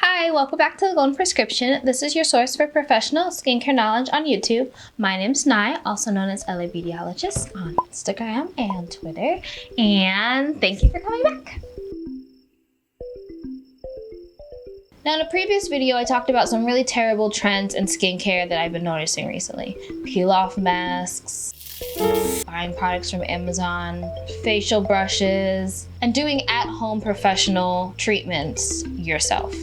Hi, welcome back to The Golden Prescription. This is your source for professional skincare knowledge on YouTube. My name's Nye, also known as LA Beautyologist on Instagram and Twitter. And thank you for coming back. Now, in a previous video, I talked about some really terrible trends in skincare that I've been noticing recently. Peel-off masks, buying products from Amazon, facial brushes, and doing at-home professional treatments yourself.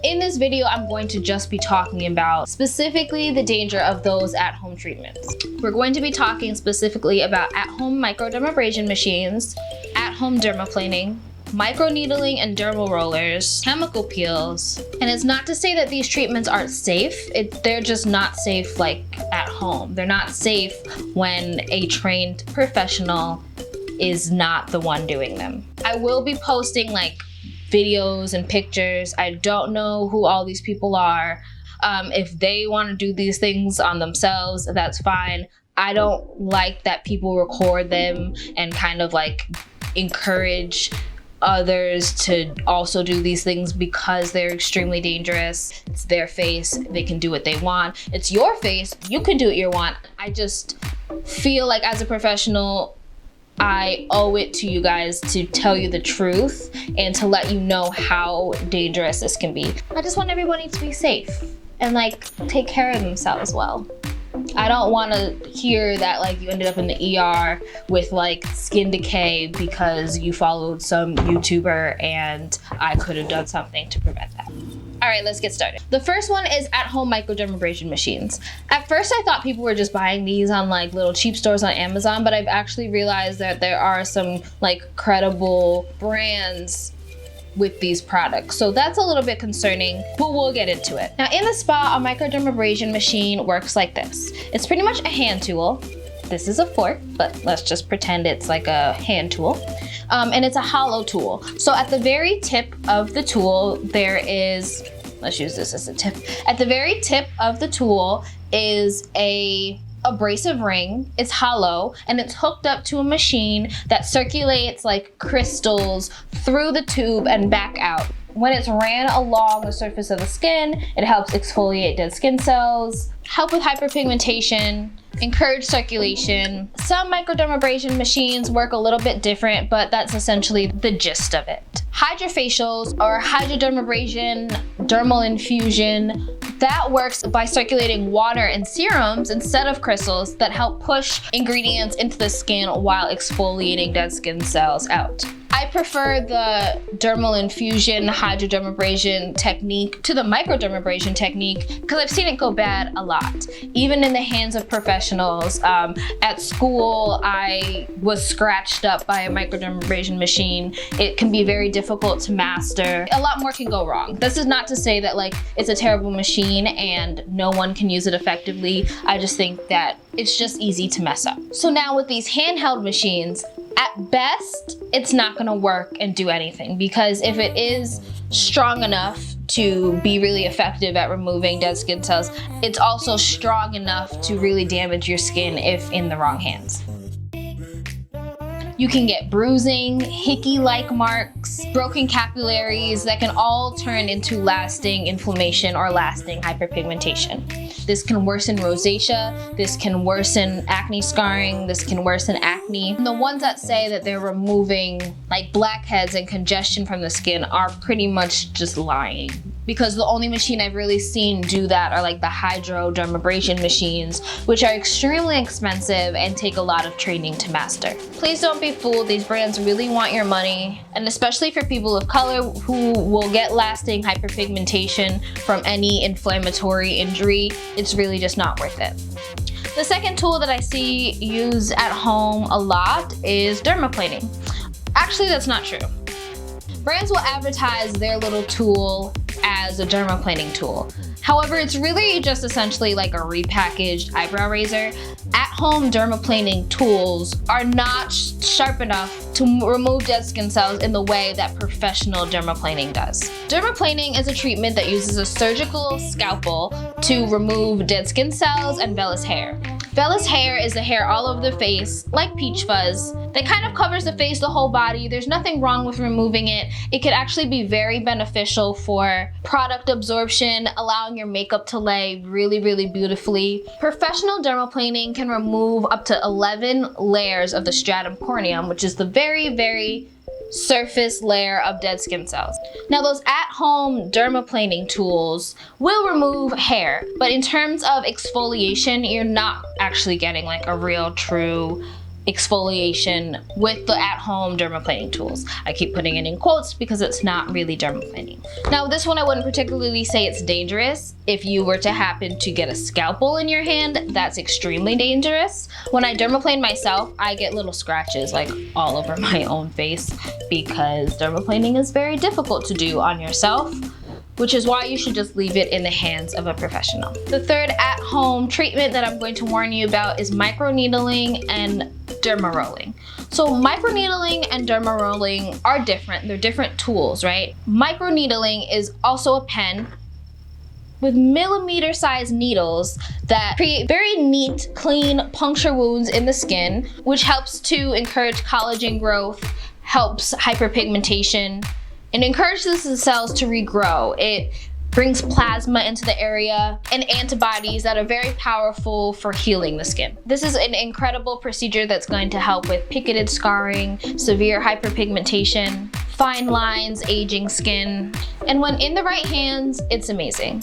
In this video, I'm going to just be talking about specifically the danger of those at-home treatments. We're going to be talking specifically about at-home microdermabrasion machines, at-home dermaplaning, microneedling and dermal rollers, chemical peels. And it's not to say that these treatments aren't safe. They're just not safe like at home. They're not safe when a trained professional is not the one doing them. I will be posting like videos and pictures. I don't know who all these people are. If they want to do these things on themselves, that's fine. I don't like that people record them and kind of like encourage others to also do these things because they're extremely dangerous. It's their face, they can do what they want. It's your face, you can do what you want. I just feel like as a professional, I owe it to you guys to tell you the truth and to let you know how dangerous this can be. I just want everybody to be safe and like take care of themselves well. I don't want to hear that like you ended up in the ER with like skin decay because you followed some YouTuber and I could have done something to prevent that. All right, let's get started. The first one is at-home microdermabrasion machines. At first, I thought people were just buying these on like little cheap stores on Amazon, but I've actually realized that there are some like credible brands with these products. So that's a little bit concerning, but we'll get into it. Now in the spa, a microdermabrasion machine works like this. It's pretty much a hand tool. This is a fork, but let's just pretend it's like a hand tool. And it's a hollow tool. So at the very tip of the tool, there is, let's use this as a tip. At the very tip of the tool is a abrasive ring. It's hollow and it's hooked up to a machine that circulates like crystals through the tube and back out. When it's ran along the surface of the skin, it helps exfoliate dead skin cells, help with hyperpigmentation, encourage circulation. Some microdermabrasion machines work a little bit different, but that's essentially the gist of it. Hydrofacials or hydrodermabrasion, dermal infusion, that works by circulating water and serums instead of crystals that help push ingredients into the skin while exfoliating dead skin cells out. I prefer the dermal infusion hydrodermabrasion technique to the microdermabrasion technique because I've seen it go bad a lot, even in the hands of professionals. At school, I was scratched up by a microdermabrasion machine. It can be very difficult to master. A lot more can go wrong. This is not to say that like it's a terrible machine and no one can use it effectively. I just think that it's just easy to mess up. So now with these handheld machines, at best, it's not gonna work and do anything because if it is strong enough to be really effective at removing dead skin cells, it's also strong enough to really damage your skin if in the wrong hands. You can get bruising, hickey-like marks, broken capillaries that can all turn into lasting inflammation or lasting hyperpigmentation. This can worsen rosacea, this can worsen acne scarring, this can worsen acne. And the ones that say that they're removing like blackheads and congestion from the skin are pretty much just lying. Because the only machine I've really seen do that are like the hydrodermabrasion machines, which are extremely expensive and take a lot of training to master. Please don't be fooled, these brands really want your money, and especially for people of color who will get lasting hyperpigmentation from any inflammatory injury, it's really just not worth it. The second tool that I see used at home a lot is dermaplaning. Actually, that's not true. Brands will advertise their little tool as a dermaplaning tool. However, it's really just essentially like a repackaged eyebrow razor. At-home dermaplaning tools are not sharp enough to remove dead skin cells in the way that professional dermaplaning does. Dermaplaning is a treatment that uses a surgical scalpel to remove dead skin cells and vellus hair. Vellus hair is the hair all over the face, like peach fuzz, that kind of covers the face, the whole body. There's nothing wrong with removing it. It could actually be very beneficial for product absorption, allowing your makeup to lay really, really beautifully. Professional dermaplaning can remove up to 11 layers of the stratum corneum, which is the very, very surface layer of dead skin cells. Now, those at-home dermaplaning tools will remove hair, but in terms of exfoliation, you're not actually getting like a real true exfoliation with the at-home dermaplaning tools. I keep putting it in quotes because it's not really dermaplaning. Now, this one I wouldn't particularly say it's dangerous. If you were to happen to get a scalpel in your hand, that's extremely dangerous. When I dermaplane myself, I get little scratches like all over my own face because dermaplaning is very difficult to do on yourself, which is why you should just leave it in the hands of a professional. The third at-home treatment that I'm going to warn you about is microneedling and derma rolling. So microneedling and derma rolling are different. They're different tools, right? Microneedling is also a pen with millimeter-sized needles that create very neat, clean puncture wounds in the skin, which helps to encourage collagen growth, helps hyperpigmentation, and encourages the cells to regrow. It brings plasma into the area and antibodies that are very powerful for healing the skin. This is an incredible procedure that's going to help with picketed scarring, severe hyperpigmentation, fine lines, aging skin, and when in the right hands, it's amazing.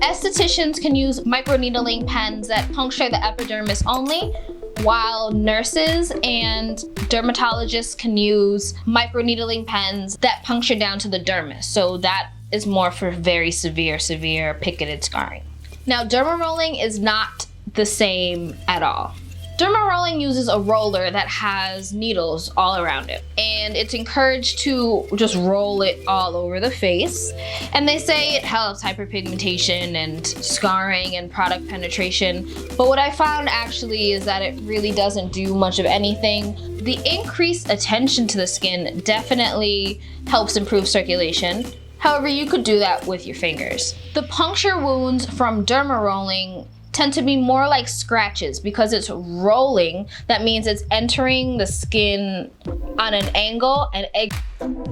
Estheticians can use microneedling pens that puncture the epidermis only, while nurses and dermatologists can use microneedling pens that puncture down to the dermis. So that is more for very severe picketed scarring. Now, derma rolling is not the same at all. Derma rolling uses a roller that has needles all around it, and it's encouraged to just roll it all over the face. And they say it helps hyperpigmentation and scarring and product penetration, but what I found actually is that it really doesn't do much of anything. The increased attention to the skin definitely helps improve circulation. However, you could do that with your fingers. The puncture wounds from derma rolling tend to be more like scratches because it's rolling. That means it's entering the skin on an angle and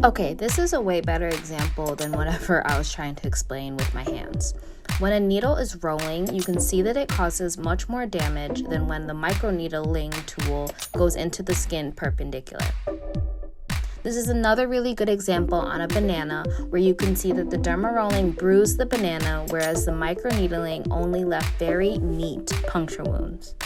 Okay, this is a way better example than whatever I was trying to explain with my hands. When a needle is rolling, you can see that it causes much more damage than when the microneedling tool goes into the skin perpendicular. This is another really good example on a banana where you can see that the derma rolling bruised the banana, whereas the microneedling only left very neat puncture wounds.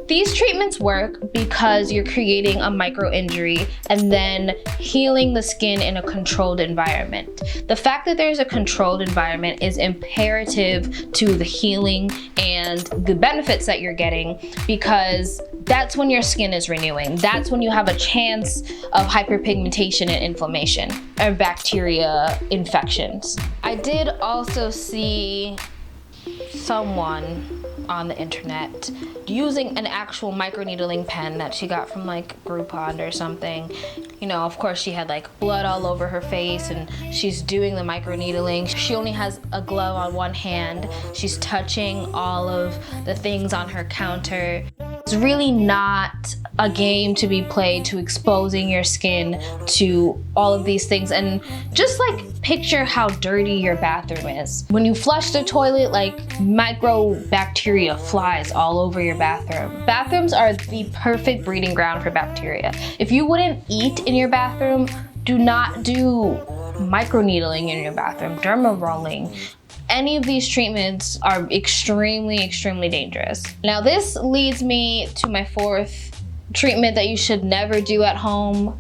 These treatments work because you're creating a micro injury and then healing the skin in a controlled environment. The fact that there's a controlled environment is imperative to the healing and the benefits that you're getting, because that's when your skin is renewing. That's when you have a chance of hyperpigmentation and inflammation or bacteria infections. I did also see someone on the internet using an actual microneedling pen that she got from like Groupon or something. You know, of course she had like blood all over her face and she's doing the microneedling. She only has a glove on one hand. She's touching all of the things on her counter. It's really not a game to be played to exposing your skin to all of these things. And just like picture how dirty your bathroom is. When you flush the toilet, like microbacteria flies all over your bathroom. Bathrooms are the perfect breeding ground for bacteria. If you wouldn't eat in your bathroom, do not do microneedling in your bathroom, derma rolling. Any of these treatments are extremely dangerous. Now this leads me to my fourth treatment that you should never do at home: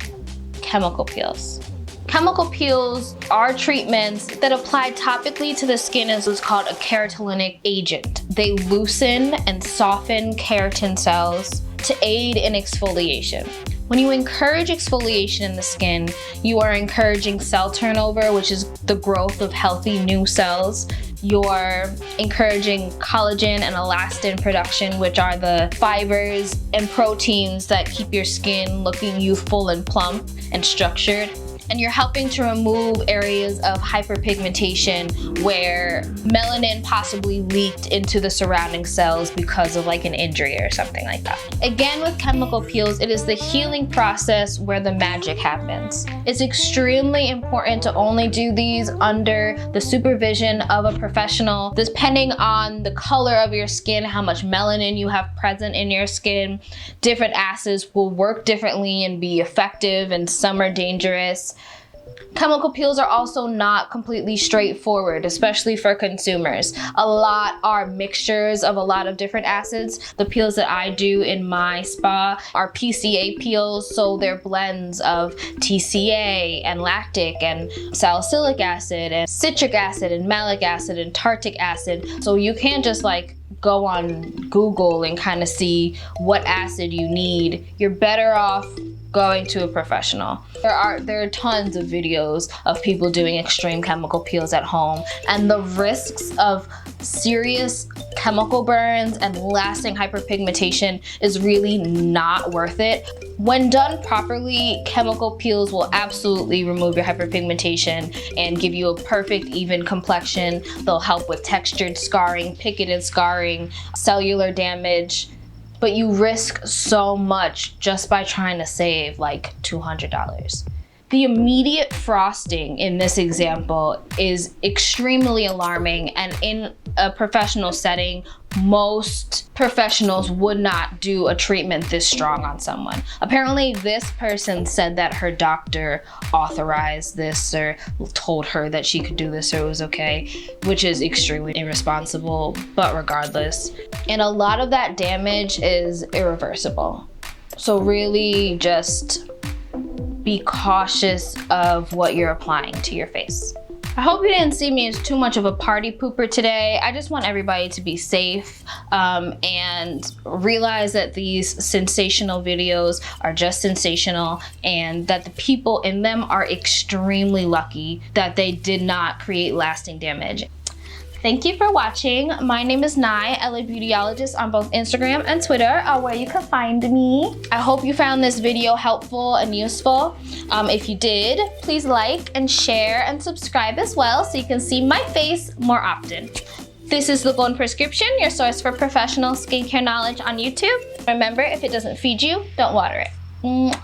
chemical peels. Chemical peels are treatments that apply topically to the skin as what's called a keratinolytic agent. They loosen and soften keratin cells to aid in exfoliation. When you encourage exfoliation in the skin, you are encouraging cell turnover, which is the growth of healthy new cells. You're encouraging collagen and elastin production, which are the fibers and proteins that keep your skin looking youthful and plump and structured. and you're helping to remove areas of hyperpigmentation where melanin possibly leaked into the surrounding cells because of like an injury or something like that. Again, with chemical peels, it is the healing process where the magic happens. It's extremely important to only do these under the supervision of a professional. Depending on the color of your skin, how much melanin you have present in your skin, different acids will work differently and be effective, and some are dangerous. Chemical peels are also not completely straightforward, especially for consumers. A lot are mixtures of a lot of different acids. The peels that I do in my spa are PCA peels, so they're blends of TCA and lactic and salicylic acid and citric acid and malic acid and tartic acid. So you can't just like go on Google and kind of see what acid you need. You're better off going to a professional. There are tons of videos of people doing extreme chemical peels at home, and the risks of serious chemical burns and lasting hyperpigmentation is really not worth it. When done properly, chemical peels will absolutely remove your hyperpigmentation and give you a perfect even complexion. They'll help with textured scarring, pigmented scarring, cellular damage. But you risk so much just by trying to save like $200. The immediate frosting in this example is extremely alarming, and in a professional setting, most professionals would not do a treatment this strong on someone. Apparently, this person said that her doctor authorized this or told her that she could do this or it was okay, which is extremely irresponsible, but regardless. And a lot of that damage is irreversible. So really just be cautious of what you're applying to your face. I hope you didn't see me as too much of a party pooper today. I just want everybody to be safe and realize that these sensational videos are just sensational, and that the people in them are extremely lucky that they did not create lasting damage. Thank you for watching. My name is Nai, LA Beautyologist on both Instagram and Twitter, where you can find me. I hope you found this video helpful and useful. If you did, please like and share and subscribe as well so you can see my face more often. This is The Golden Prescription, your source for professional skincare knowledge on YouTube. Remember, if it doesn't feed you, don't water it. Mwah.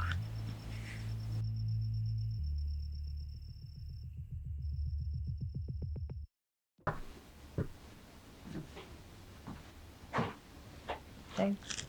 Thanks.